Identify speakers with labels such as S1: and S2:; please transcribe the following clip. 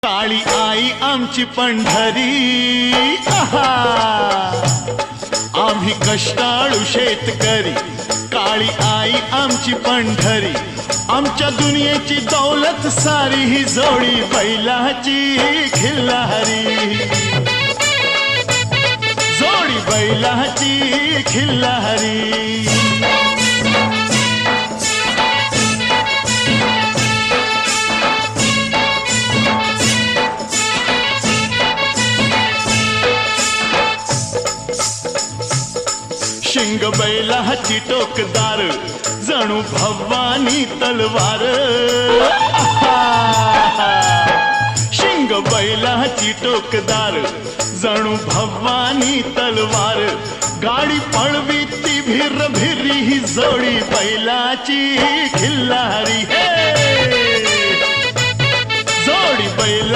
S1: काळी आई आमची पंढरी, आहा आम्ही कष्टाळू शेतकरी। काळी आई आमची पंढरी, आमच्या दुनियेची दौलत सारी ही जोडी बैलाची खिल्लारी, जोडी बैलाची खिल्लारी। शिंग बैलाची टोकदार, जणू भवानी तलवार, शिंग बैलाची टोकदार, जणू भवानी तलवार। गाडी पळवी ती भिर भिरी, ही जोडी बैलाची खिल्लारी, जोडी बैला